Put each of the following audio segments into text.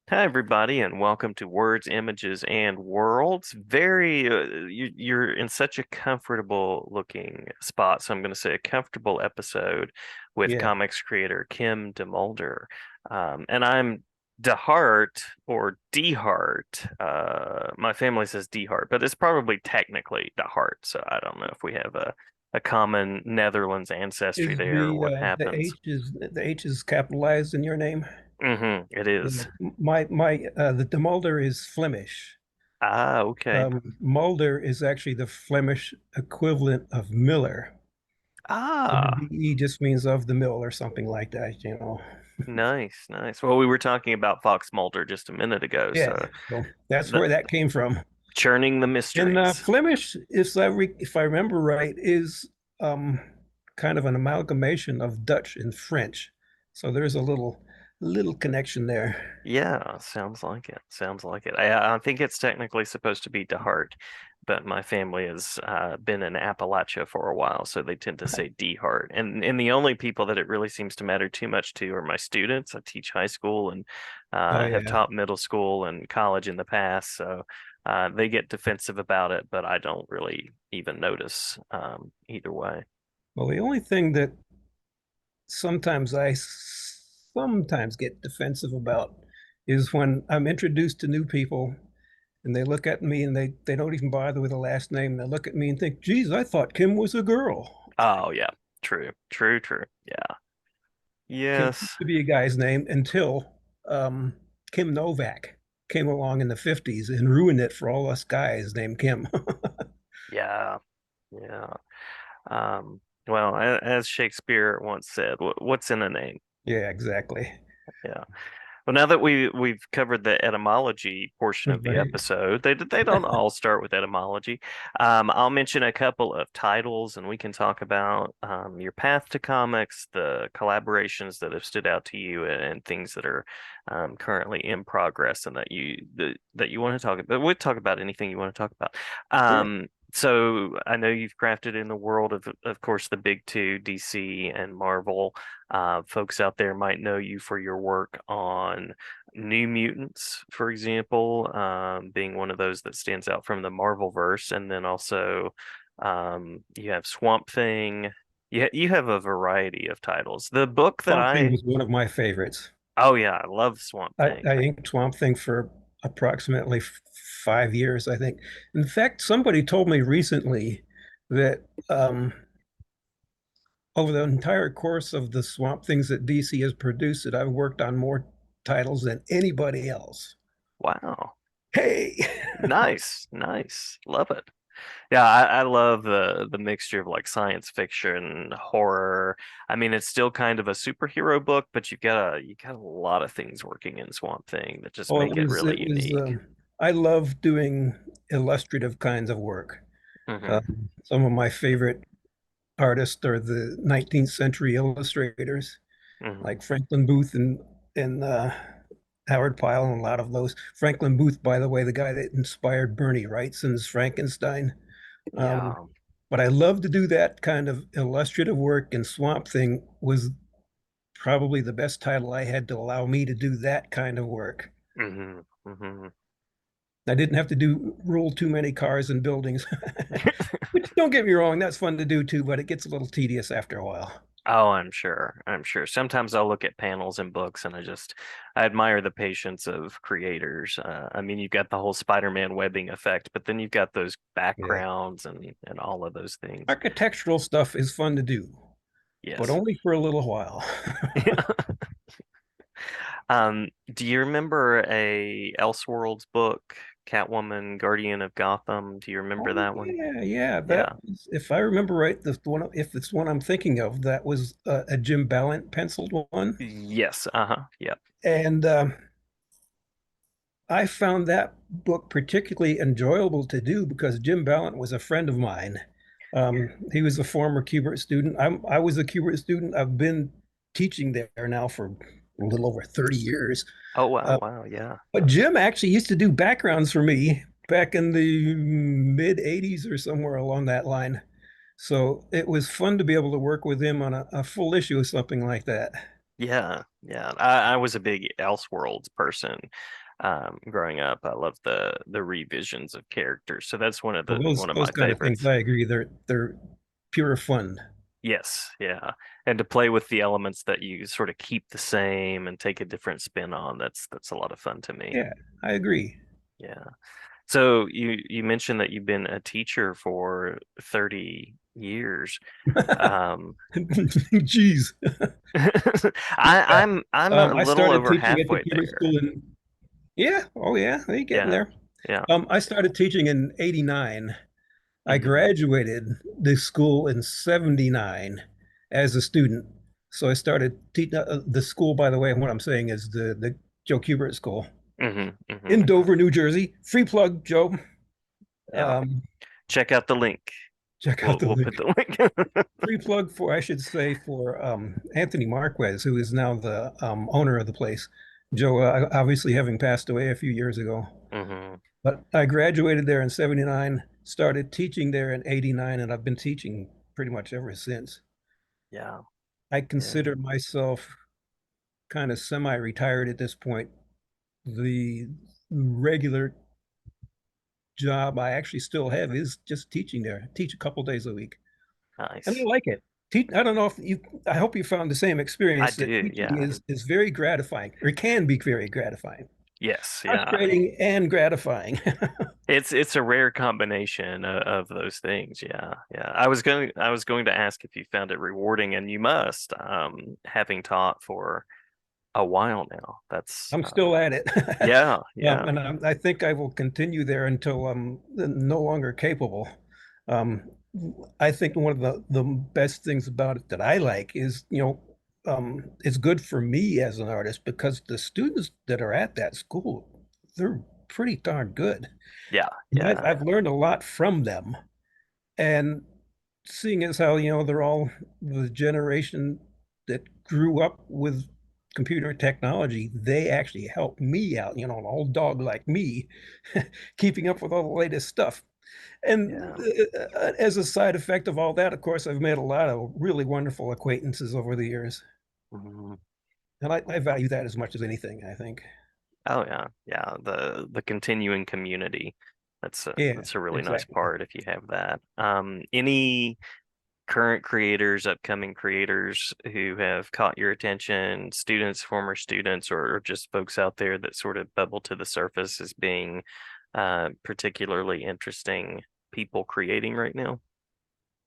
Hi, everybody, and welcome to Words, Images, and Worlds. You're in such a comfortable looking spot, so I'm going to say a comfortable episode with Yeah. comics creator Kim DeMulder. And I'm DeHart or DeHart. My family says DeHart, but it's probably technically DeHart, so I don't know if we have a common Netherlands ancestry Is there or the what the happens. H is capitalized in your name? It Yeah. is. My the DeMulder is Flemish. Ah, okay. Mulder is actually the Flemish equivalent of Miller. And the Ah. DE just means of the mill or something like that. Nice, nice. Well, we were talking about Fox Mulder just a minute ago, Yeah. so So that's the where that came from. churning the And mysteries. Flemish, if I remember right, is um, kind of an amalgamation of Dutch and French. So there's a little connection there. Yeah, sounds like it. Sounds like it. I think it's technically supposed to be DeHart, but my family has been in Appalachia for a while, so they tend to say DeHart. And the only people that it really seems to matter too much to are my students. I teach high school and Oh have yeah. taught middle school and college in the past, so they get defensive about it, but I don't really even notice either way. Well, the only thing that sometimes I sometimes get defensive about is when I'm introduced to new people and they look at me and they don't even bother with a last name. They look at me and think, geez, I thought Kim was a girl. Oh yeah, true, true, true. Yeah. Kim Yes. used to be a guy's name until um, Kim Novak came along in the 50s and ruined it for all us guys named Kim. Yeah. Yeah. Well, as Shakespeare once said, what's in a name? Yeah, exactly. Yeah. Well, now that we've covered the etymology portion of the Right. episode, they don't all start with etymology. I'll mention a couple of titles, and we can talk about your path to comics, the collaborations that have stood out to you, and things that are currently in progress, and that you want to talk about. We'll talk about anything you want to talk about. Sure. So I know you've crafted in the world of course, the big two, DC and Marvel. Folks out there might know you for your work on New Mutants, for example, being one of those that stands out from the Marvel verse, and then also you have Swamp Thing. You have a variety of titles. The book that Swamp Thing I was one of my favorites. oh yeah, I love Swamp Thing. I inked Swamp Thing for approximately 5 years, I think. In fact, somebody told me recently that over the entire course of the Swamp Things that DC has produced, that I've worked on more titles than anybody else. Wow, Hey, nice, nice, love it. Yeah, I love the mixture of like science fiction, horror. I mean, it's still kind of a superhero book, but you got a lot of things working in Swamp Thing that just well, make it really it was. unique. I love doing illustrative kinds of work. Hmm. Some of my favorite artists are the 19th century illustrators, Hmm. like Franklin Booth and Howard Pyle, and a lot of those. Franklin Booth, by the way, the guy that inspired Bernie Wrightson's Frankenstein. Um, Yeah. but I love to do that kind of illustrative work, and Swamp Thing was probably the best title I had to allow me to do that kind of work. Hmm. Hmm. I didn't have to do rule too many cars and buildings, which don't get me wrong, that's fun to do too, but it gets a little tedious after a while. Oh, I'm sure. I'm sure. Sometimes I'll look at panels in books and I admire the patience of creators. I mean, you've got the whole Spider-Man webbing effect, but then you've got those Yeah. backgrounds and all of those things. Architectural stuff is fun to do, but Yes. only for a little while. Do you remember a Elseworlds book, Catwoman, Guardian of Gotham? Do you remember Oh that one? yeah, yeah. Yeah. If I remember right, the one, if it's one I'm thinking of, that was a Jim Ballant penciled one, Yes. Uh-huh. Yep. and I found that book particularly enjoyable to do because Jim Ballant was a friend of mine. He was a former Kubert student. I was a Kubert student. I've been teaching there now for a little over 30 years. Oh wow, Uh, wow, yeah. but Jim actually used to do backgrounds for me back in the mid 80s or somewhere along that line. So it was fun to be able to work with him on a full issue of something like that. Yeah, yeah. I was a big Elseworlds person growing up. I love the revisions of characters. So that's Well, one of those my kind of things, favorites. I agree. They're pure fun. Yes, yeah. And to play with the elements that you sort of keep the same and take a different spin on, that's a lot of fun to me. Yeah, I agree. Yeah. So you mentioned that you've been a teacher for 30 years. Um, Jeez. Yeah. I'm a I little started over teaching at the halfway computer there. school in, yeah, oh yeah, they getting Yeah. there. Yeah. I started teaching in 89. I Hmm. graduated the school in 79 as a student. So I started teaching the school, by the way, what I'm saying is the Joe Kubert School Hmm. Hmm. in Dover, New Jersey. Free plug, Joe. Yeah. Um, Check out the link. check out the We'll put link. the link. Free plug for, I should say, for Anthony Marquez, who is now the owner of the place. Joe, obviously having passed away a few years ago. Hmm. But I graduated there in 79, started teaching there in 89, and I've been teaching pretty much ever since. Yeah. I Yeah. consider myself kind of semi-retired at this point. The regular job I actually still have is just teaching there, teach a couple days a week. And I Nice. like it. I don't know if you, I hope you found the same I experience that do. teaching Yeah. is very gratifying, or can be very gratifying, Yes. Yeah. frustrating and gratifying. It's a rare combination of those things. Yeah. Yeah. I was going to ask if you found it rewarding, and you must, having taught for a while now. That's I'm still at it. yeah. Yeah. And I think I will continue there until I'm no longer capable. Um, I think one of the best things about it that I like is, it's good for me as an artist because the students that are at that school, they're pretty darn good. Yeah. And Yeah. I've learned a lot from them. And seeing as how, they're all the generation that grew up with computer technology, they actually help me out, an old dog like me, keeping up with all the latest stuff. And Yeah. as a side effect of all that, of course, I've made a lot of really wonderful acquaintances over the years. Mhm. And I value that as much as anything, I think. Oh yeah. Yeah. The continuing community. Yeah, That's a really nice exactly. part if you have that. Any current creators, upcoming creators who have caught your attention, students, former students, or just folks out there that sort of bubble to the surface as being particularly interesting people creating right now?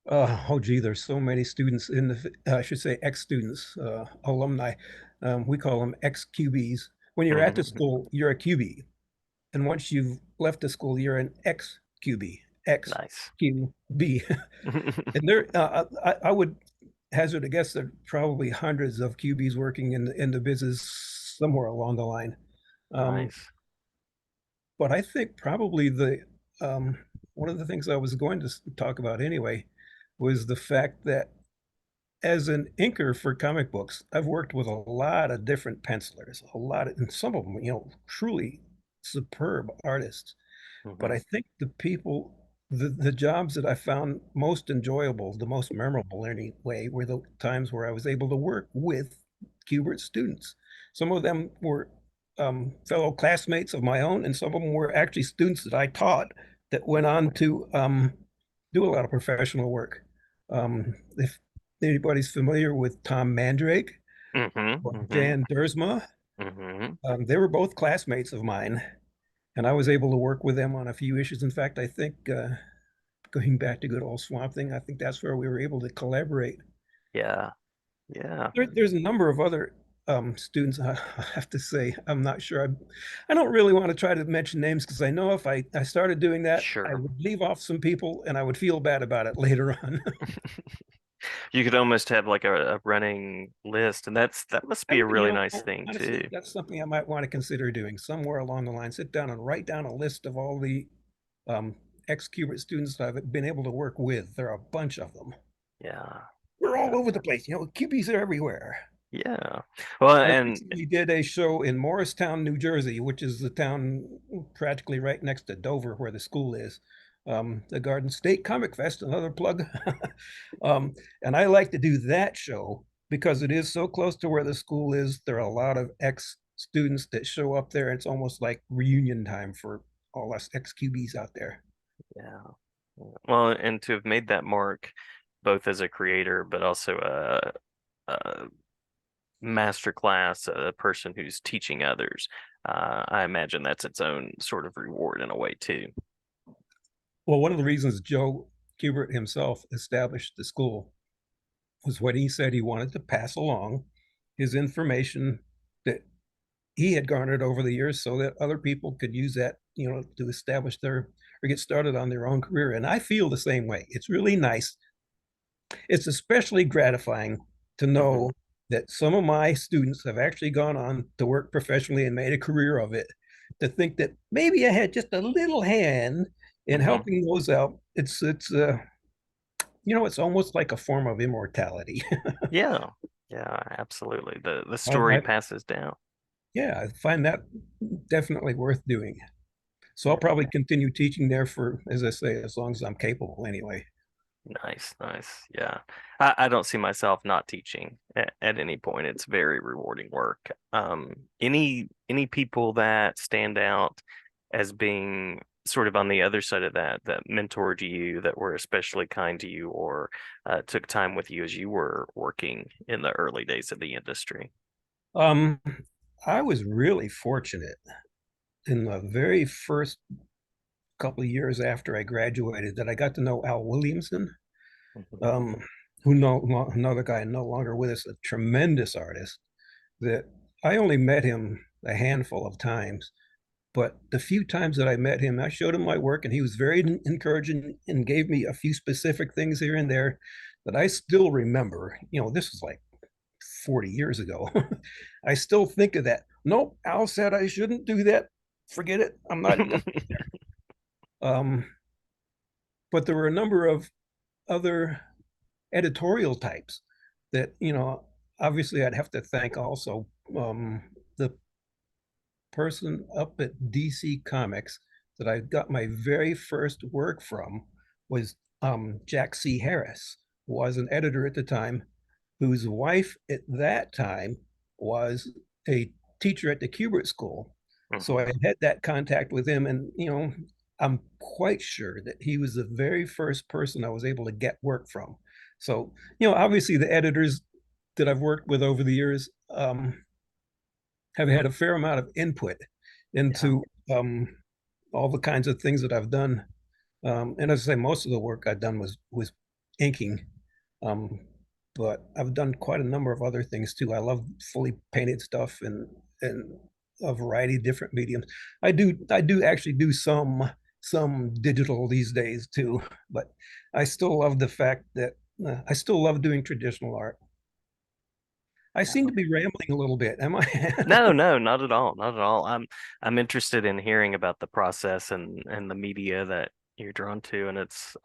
Oh, gee, there's so many students in the, I should say ex-students, alumni. We call them ex-QBs. When you're at the Mhm. school, you're a QB. And once you've left the school, you're an ex-QB, Nice. ex-QB. And there, I would hazard a guess there are probably hundreds of QBs working in the business somewhere along the line. Um, Nice. but I think probably um, one of the things I was going to talk about anyway was the fact that as an inker for comic books, I've worked with a lot of different pencilers, and some of them, truly superb artists. But I Hmm. think the jobs that I found most enjoyable, the most memorable anyway, were the times where I was able to work with Kubert students. Some of them were fellow classmates of my own, and some of them were actually students that I taught that went on to do a lot of professional work. If anybody's familiar with Tom Mandrake Hmm. or Hmm. Dan Dersma, Hmm. they were both classmates of mine, and I was able to work with them on a few issues. In fact, I think going back to good old Swamp Thing, I think that's where we were able to collaborate. Yeah. Yeah. There's a number of other students. I have to say, I'm not sure. I don't really want to try to mention names because I know if I started doing that, I Sure. would leave off some people and I would feel bad about it later on. You could almost have like a running list, and that must be a And, really nice thing honestly, too. that's something I might want to consider doing somewhere along the line. Sit down and write down a list of all the um, ex-Qubit students that I've been able to work with. There are a bunch of them. Yeah. We're all Yeah. over the place. QBs are everywhere. Yeah. Well, I and recently did a show in Morristown, New Jersey, which is the town practically right next to Dover, where the school is. The Garden State Comic Fest, another plug. um, and I like to do that show because it is so close to where the school is, there are a lot of ex students that show up there. It's almost like reunion time for all us ex QBs out there. Yeah. Well, and to have made that mark both as a creator, but also a master class, a person who's teaching others, I imagine that's its own sort of reward in a way too. Well, one of the reasons Joe Kubert himself established the school was what he said he wanted to pass along his information that he had garnered over the years so that other people could use that, to establish their or get started on their own career. And I feel the same way. It's really nice. It's especially gratifying to Hmm. know that some of my students have actually gone on to work professionally and made a career of it. To think that maybe I had just a little hand in Hmm. helping those out, it's almost like a form of immortality. Yeah. Yeah, absolutely. The I, story I passes down. yeah, I find that definitely worth doing. So I'll probably continue teaching there for, as I say, as long as I'm capable anyway. Nice, nice. Yeah. I don't see myself not teaching at any point. It's very rewarding work. Any people that stand out as being sort of on the other side of that, that mentored you, that were especially kind to you, or took time with you as you were working in the early days of the industry? Um, I was really fortunate in the very first couple of years after I graduated that I got to know Al Williamson, Mhm. um, another guy no longer with us, a tremendous artist that I only met him a handful of times. But the few times that I met him, I showed him my work, and he was very encouraging and gave me a few specific things here and there that I still remember. This is like 40 years ago. I still think of that. Nope, Al said I shouldn't do that. Forget it. I'm not going to. But there were a number of other editorial types that, obviously I'd have to thank also. The person up at DC Comics that I got my very first work from was Jack C. Harris, who was an editor at the time, whose wife at that time was a teacher at the Kubert School. So Mhm. I had that contact with him, and I'm quite sure that he was the very first person I was able to get work from. So obviously the editors that I've worked with over the years, have had a fair amount of input Yeah. into all the kinds of things that I've done. And as I say, most of the work I've done was inking, um, but I've done quite a number of other things too. I love fully painted stuff and a variety of different mediums. I do actually do some digital these days too, but I still love the fact that I still love doing traditional art. I seem to be rambling a little bit, am I? No, no, not at all, not at all. I'm interested in hearing about the process and the media that you're drawn to, and it's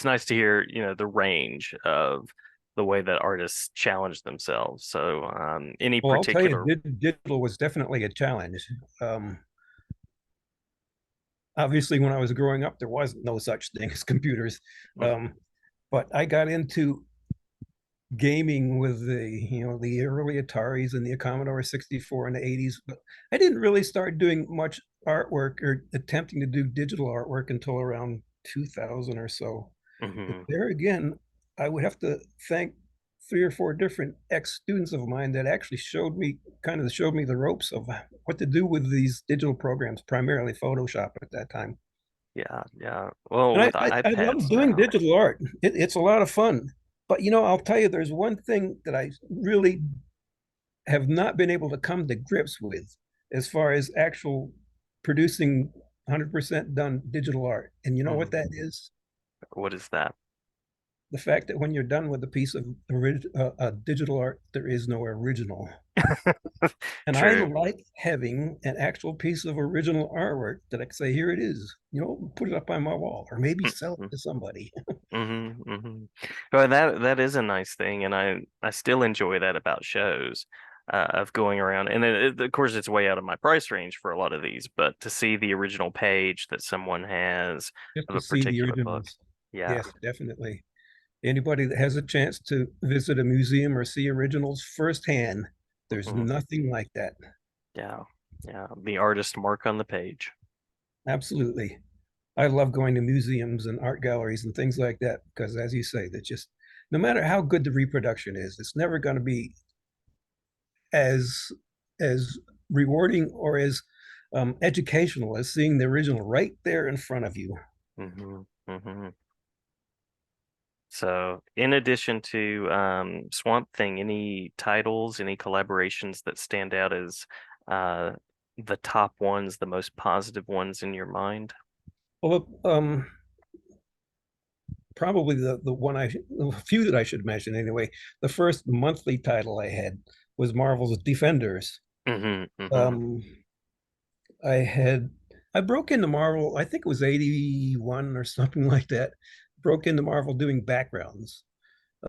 nice to hear, the range of the way that artists challenge themselves. So, any Well, I'll tell you, particular. digital was definitely a challenge. Um, Obviously, when I was growing up, there was no such thing as computers. Mhm. Um, but I got into gaming with the early Ataris and the Commodore 64 in the 80s, but I didn't really start doing much artwork or attempting to do digital artwork until around 2000 or so. And Mhm. there again, I would have to thank three or four different ex-students of mine that actually showed me the ropes of what to do with these digital programs, primarily Photoshop at that time. Yeah, yeah. Well, And with I love iPads doing now. digital art. It's a lot of fun. But I'll tell you, there's one thing that I really have not been able to come to grips with as far as actual producing 100% done digital art. And you know what Mhm. that is? What is that? The fact that when you're done with a piece of digital art, there is no original. And I True. like having an actual piece of original artwork that I can say, here it is, put it up on my wall or maybe sell it to somebody. Mm-hmm, mm-hmm. Well, that is a nice thing, and I still enjoy that about shows, of going around, and of course it's way out of my price range for a lot of these, but to see the original page that someone has Just of to a see the particular book, originals. yeah, Yes, definitely. Anybody that has a chance to visit a museum or see originals firsthand, there's Hmm. nothing like that. Yeah. Yeah. The artist mark on the page. Absolutely. I love going to museums and art galleries and things like that because, as you say, that just no matter how good the reproduction is, it's never going to be as as rewarding or as educational as seeing the original right there in front of you. Hmm. Hmm. So, in addition to Swamp Thing, any titles, any collaborations that stand out as uh, the top ones, the most positive ones in your mind? Well, probably the one the few that I should mention anyway. The first monthly title I had was Marvel's Defenders. Hmm. Hmm. Um, I had I broke into Marvel. I think it was 81 or something like that. Broke into Marvel doing backgrounds,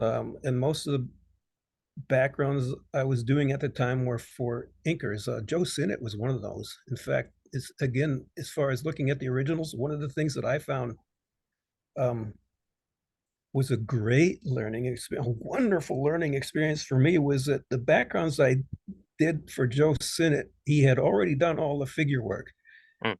and most of the backgrounds I was doing at the time were for inkers. Joe Sinnott was one of those. In fact, it's again as far as looking at the originals, one of the things that I found um, was a great learning experience, a wonderful learning experience for me was that the backgrounds I did for Joe Sinnott, he had already done all the figure work. Mm.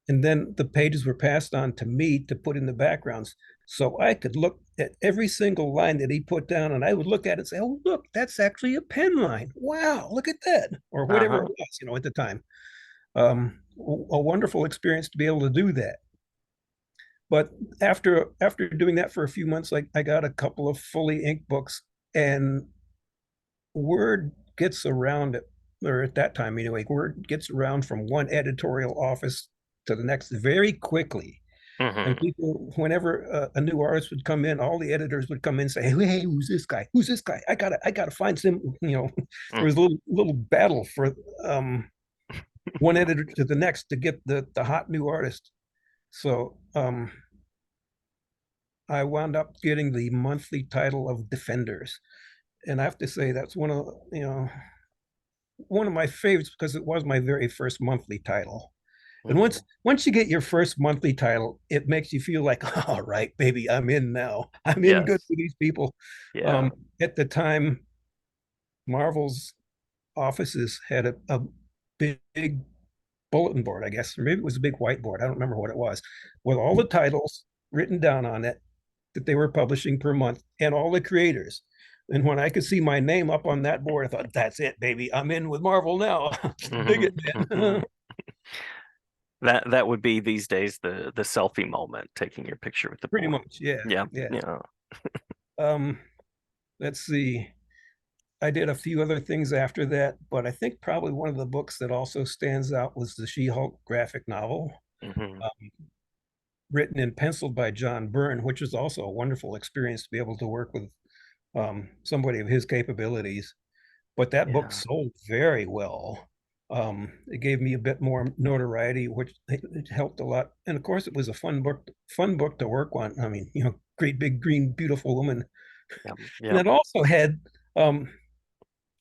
And then the pages were passed on to me to put in the backgrounds. So I could look at every single line that he put down and I would look at it and say, oh, look, that's actually a pen line. Wow, look at that. Or whatever it Uh-huh. was, at the time. A wonderful experience to be able to do that. But after doing that for a few months, I got a couple of fully inked books, and word gets around it, or at that time anyway, word gets around from one editorial office to the next very quickly. And Hmm. people, whenever a new artist would come in, all the editors would come in and say, "Hey, who's this guy? Who's this guy? I gotta find some." There Mm. was a little battle for one editor to the next to get the hot new artist. So I wound up getting the monthly title of Defenders, and I have to say that's one of my favorites because it was my very first monthly title. And once Hmm. once you get your first monthly title, it makes you feel like, all right, baby, I'm in now. I'm in good Yes. with these people. Yeah. At the time, Marvel's offices had a big bulletin board, I guess, or maybe it was a big whiteboard. I don't remember what it was, with all the titles written down on it that they were publishing per month and all the creators. And when I could see my name up on that board, I thought, that's it, baby. I'm in with Marvel now. Dig Hmm. it, Hmm. man. That would be these days the selfie moment, taking your picture with the Pretty board. much. Yeah. Yeah. Yeah. Yeah. Um, let's see. I did a few other things after that, but I think probably one of the books that also stands out was the She-Hulk graphic novel, Hmm. written and penciled by John Byrne, which is also a wonderful experience to be able to work with somebody of his capabilities. But that book Yeah. sold very well. It gave me a bit more notoriety, which it helped a lot. And of course, it was a fun book to work on. I mean, great big green, beautiful woman, Yeah. and Yeah. it also had um,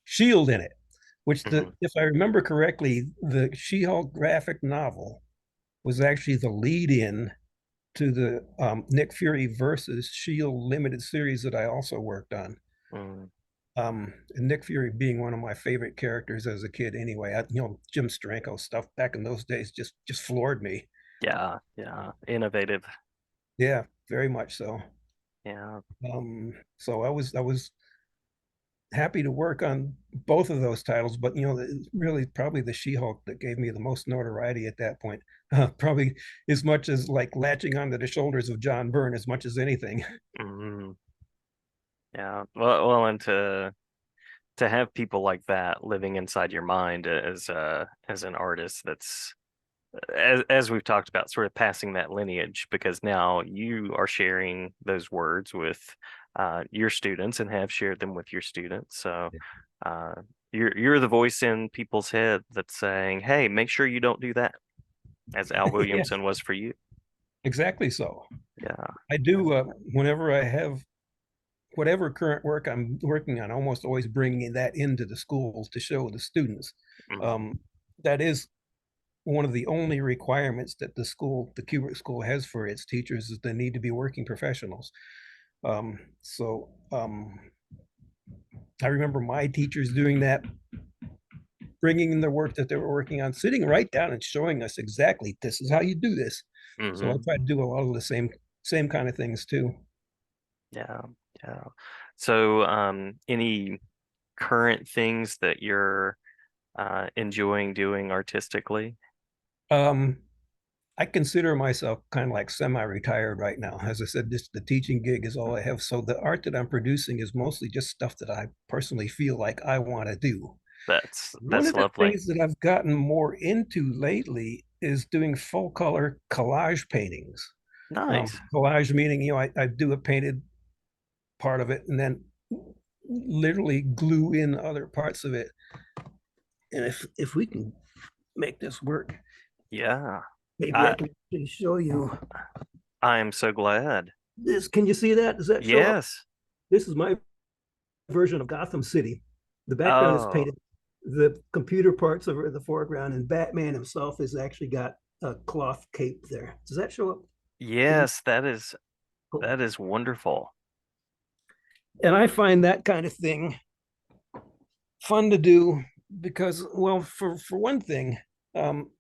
Shield in it, which Hmm. if I remember correctly, the She-Hulk graphic novel was actually the lead-in to the Nick Fury versus Shield limited series that I also worked on. Mm. And Nick Fury being one of my favorite characters as a kid, anyway. Jim Steranko stuff back in those days just floored me. Yeah. Yeah. Innovative. Yeah, very much so. Yeah. So I was happy to work on both of those titles, but really probably the She-Hulk that gave me the most notoriety at that point. Probably as much as like latching onto the shoulders of John Byrne as much as anything. Hmm. Yeah. Well, and to have people like that living inside your mind as an artist, that's as we've talked about, sort of passing that lineage, because now you are sharing those words with your students and have shared them with your students. So uh, you're the voice in people's head that's saying, "Hey, make sure you don't do that," as Al Yes, Williamson was for you. exactly so. Yeah. I do whenever I have whatever current work I'm working on, almost always bringing that into the schools to show the students. Mhm. Um, that is one of the only requirements that the Kubrick School has for its teachers is they need to be working professionals. So I remember my teachers doing that, bringing in the work that they were working on, sitting right down and showing us exactly this is how you do this. So I Hmm. try to do a lot of the same kind of things too. Yeah, yeah. So, any current things that you're enjoying doing artistically? Um, I consider myself kind of like semi-retired right now. As I said, this the teaching gig is all I have. So the art that I'm producing is mostly just stuff that I personally feel like I want to do. One That's of the lovely. things that I've gotten more into lately is doing full color collage paintings. Nice. Collage meaning, I do a painted part of it and then literally glue in other parts of it. And if we can make this work, Yeah. maybe I I can actually show you I am so glad. this. Can you see that? Does that show up? Yes. This is my version of Gotham City. The background is Oh, painted. The computer parts are in the foreground, and Batman himself has actually got a cloth cape there. Does that show up? Can you? yes, that is wonderful. And I find that kind of thing fun to do because, well, for one thing, um,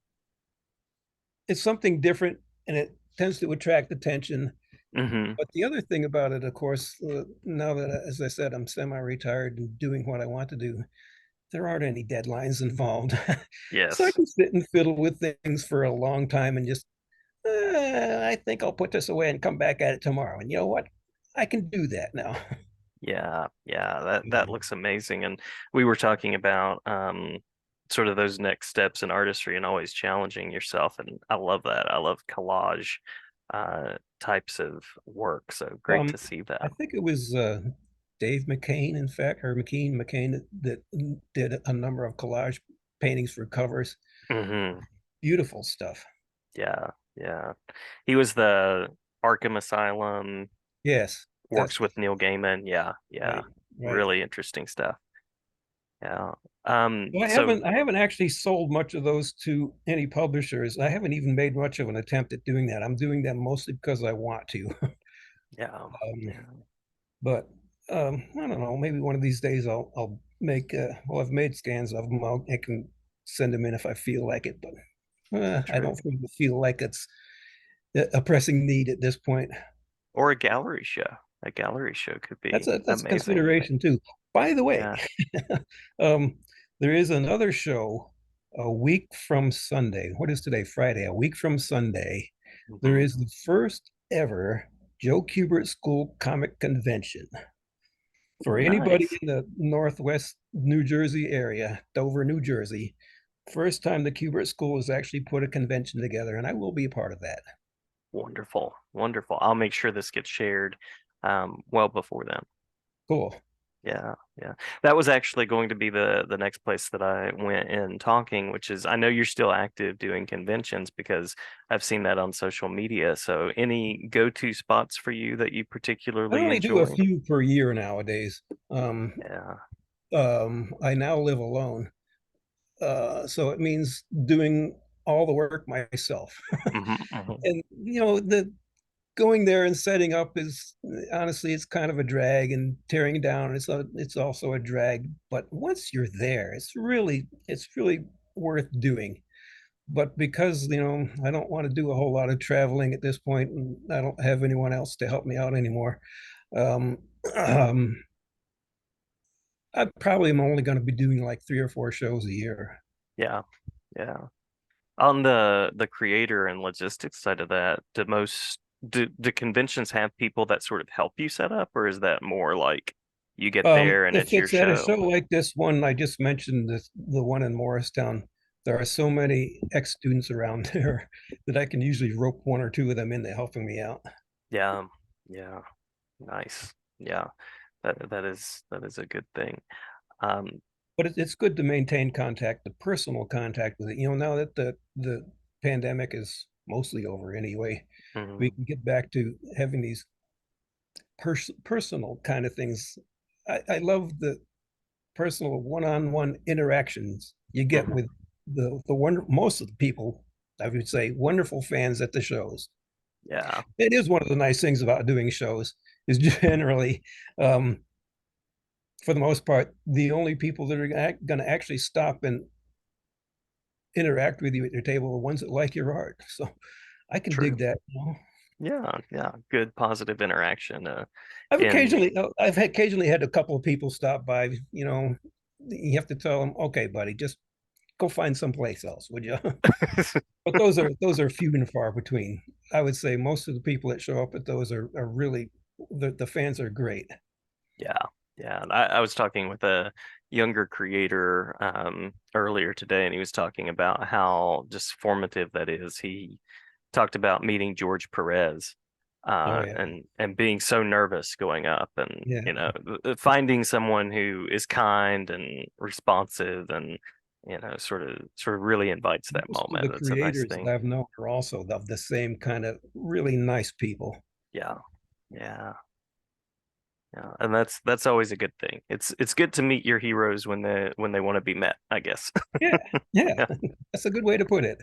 it's something different and it tends to attract attention. Hmm. But the other thing about it, of course, now that, as I said, I'm semi-retired and doing what I want to do, there aren't any deadlines involved. So I Yes. can sit and fiddle with things for a long time and just, I think I'll put this away and come back at it tomorrow. And you know what? I can do that now. Yeah, yeah, that looks amazing. And we were talking about sort of those next steps in artistry and always challenging yourself. And I love that. I love collage types of work. So great Um, to see I that. think it was Dave McCain, in fact, or McCain that did a number of collage paintings for covers. Hmm. Beautiful stuff. Yeah, yeah. He was the Arkham Asylum, Yes, works that's with Neil Gaiman. Yeah, yeah. right, right. Really interesting stuff. Yeah. Well, So I haven't actually sold much of those to any publishers. I haven't even made much of an attempt at doing that. I'm doing them mostly because I want to. yeah, yeah. But I don't know. Maybe one of these days I'll make. Well, I've made scans of them. I can send them in if I feel like it. But I don't True. really feel like it's a pressing need at this point. Or a gallery show. A gallery show could be That's a amazing. consideration too. By the way, Yeah. um, there is another show a week from Sunday. What is today? Friday. A week from Sunday, there Hmm. is the first ever Joe Kubert School Comic Convention for anybody Nice. in the Northwest New Jersey area, Dover, New Jersey. First time the Kubert School has actually put a convention together, and I will be a part of that. Wonderful. Wonderful. I'll make sure this gets shared well before then. Cool. Yeah, yeah. That was actually going to be the next place that I went in talking, which is I know you're still active doing conventions because I've seen that on social media. So any go-to spots for you that you I particularly only do a enjoy? few per year nowadays. Yeah. I now live alone, so it means doing all the work myself. Hmm. Hmm. And the going there and setting up is honestly it's kind of a drag, and tearing down it's also a drag. But once you're there, it's really worth doing. But because I don't want to do a whole lot of traveling at this point, and I don't have anyone else to help me out anymore. Um, um, I probably am only going to be doing like 3 or 4 shows a year. Yeah. Yeah. On the creator and logistics side of that, do conventions have people that sort of help you set up, or is that more like you get there and If it's your it's at a show? show like this one I just mentioned, the one in Morristown, there are so many ex-students around there that I can usually rope 1 or 2 of them into helping me out. Yeah, yeah, nice. Yeah, that is a good thing. Um, But it's good to maintain contact, the personal contact with it. Now that the pandemic is mostly over anyway, we mhm, can get back to having these personal kind of things. I love the personal one-on-one interactions you get mhm, with most of the people. I would say wonderful fans at the shows. yeah, It is one of the nice things about doing shows is generally, um, for the most part, the only people that are going to actually stop and interact with you at your table are ones that like your art. So I can dig True. that. You know? Yeah, yeah. Good positive interaction. In I've occasionally had a couple of people stop by. You know, you have to tell them, okay, buddy, just go find someplace else, would you? But those are few and far between. I would say most of the people that show up at those are really the fans are great. Yeah, yeah. I was talking with a younger creator earlier today, and he was talking about how just formative that is. He talked about meeting George Perez, Oh yeah, and being so nervous going up, and yeah. finding someone who is kind and responsive, and sort of really invites that Most of the moment. That's a nice creators that thing. I've known are also of the same kind of really nice people. Yeah, yeah. Yeah, and that's always a good thing. It's good to meet your heroes when they want to be met, I guess. Yeah, yeah. Yeah. That's a good way to put it.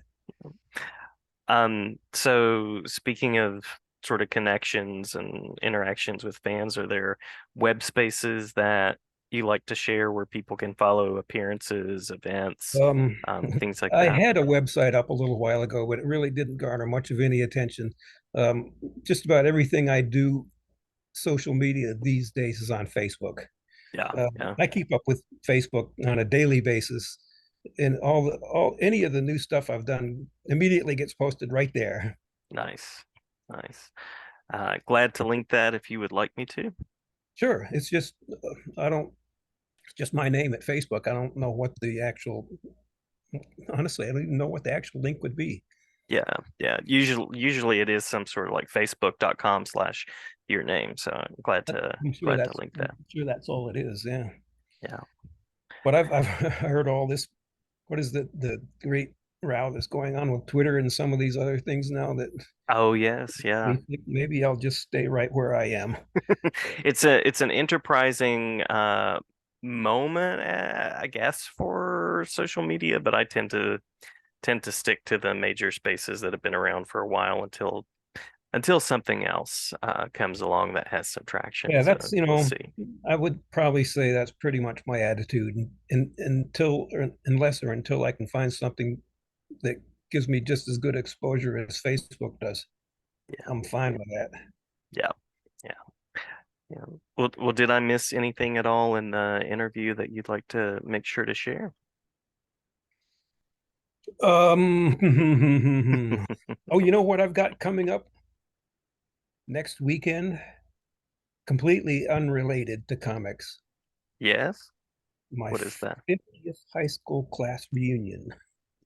So speaking of sort of connections and interactions with fans, are there web spaces that you like to share where people can follow appearances, events, Um, things like I that? had a website up a little while ago, but it really didn't garner much of any attention. Um, just about everything I do social media these days is on Facebook. Yeah, Um, yeah, I keep up with Facebook on a daily basis, and all any of the new stuff I've done immediately gets posted right there. nice, nice. Glad to link that if you would like me to. Sure, it's just I don't it's just my name at Facebook. I don't know what the actual honestly, I don't even know what the actual link would be. Yeah, yeah. Usually it is some sort of like facebook.com/ your name. So I'm glad I'm to sure glad to that's link I'm that. sure that's all it is. Yeah, Yeah. but I've heard all this. What is the great row that's going on with Twitter and some of these other things now that Oh yes, yeah. maybe I'll just stay right where I am. It's an enterprising moment, I guess, for social media, but I tend to stick to the major spaces that have been around for a while until something else comes along that has some traction. Yeah, So that's we'll see. I would probably say that's pretty much my attitude, and until or unless or until I can find something that gives me just as good exposure as Facebook does, Yeah, I'm fine with that. yeah, yeah, yeah. Well, did I miss anything at all in the interview that you'd like to make sure to share? Oh, you know what I've got coming up next weekend? Completely unrelated to comics. Yes. My What is that? 50th high school class reunion.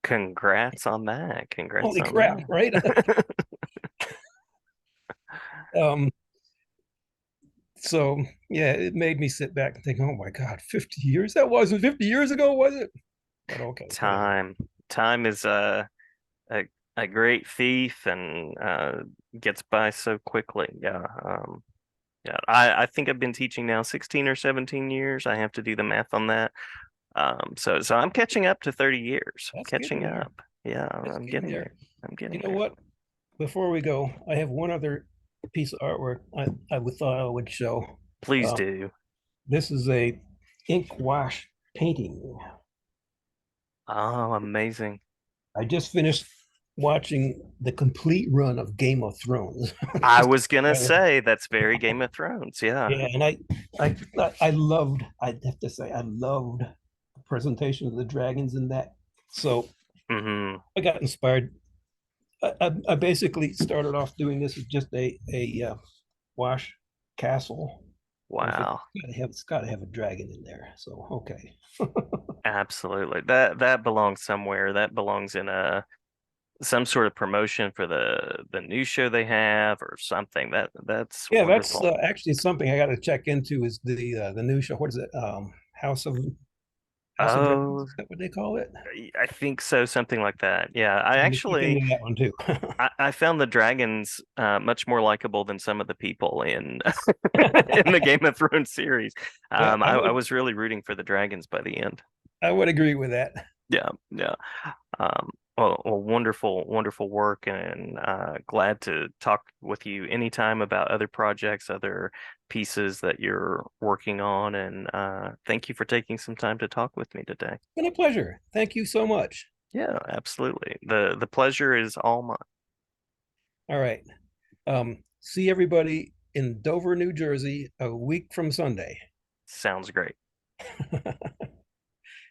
Congrats on that. Congrats Holy on crap, right? that. um, so yeah, it made me sit back and think, oh my God, 50 years? That wasn't 50 years ago, was it? But okay, whatever. Time is a a great thief and gets by so quickly. Yeah. Yeah. I think I've been teaching now 16 or 17 years. I have to do the math on that. So I'm catching up to 30 years. That's getting Catching there. up. Yeah, That's I'm getting getting there. there. I'm You getting know there. what? Before we go, I have one other piece of artwork I would thought I would show. Please Um, do. this is a ink wash painting. Oh, amazing. I just finished watching the complete run of Game of Thrones. I Just was gonna say that's very Game of Thrones. Yeah. yeah, and I loved. I have to say I loved the presentation of the dragons in that. So Hmm. I got inspired. I basically started off doing this as just a wash castle, and I figured Wow. it's got to have a dragon in there. So okay, Absolutely. That belongs somewhere. That belongs in a some sort of promotion for the new show they have or something. That's yeah, that's wonderful. actually something I got to check into. Is the new show? What is it? House of Dragons? Oh, Is that what they call it? I think so, something like that. Yeah, I'm going to check into that one too. I found the dragons much more likable than some of the people in in the Game of Thrones series. Yeah, I was really rooting for the dragons by the end. I would agree with that. Yeah, yeah. Well, wonderful, wonderful work, and glad to talk with you anytime about other projects, other pieces that you're working on, and thank you for taking some time to talk with me today. It's been a pleasure. Thank you so much. Yeah, absolutely. The pleasure is all mine. All right. See everybody in Dover, New Jersey a week from Sunday. Sounds great.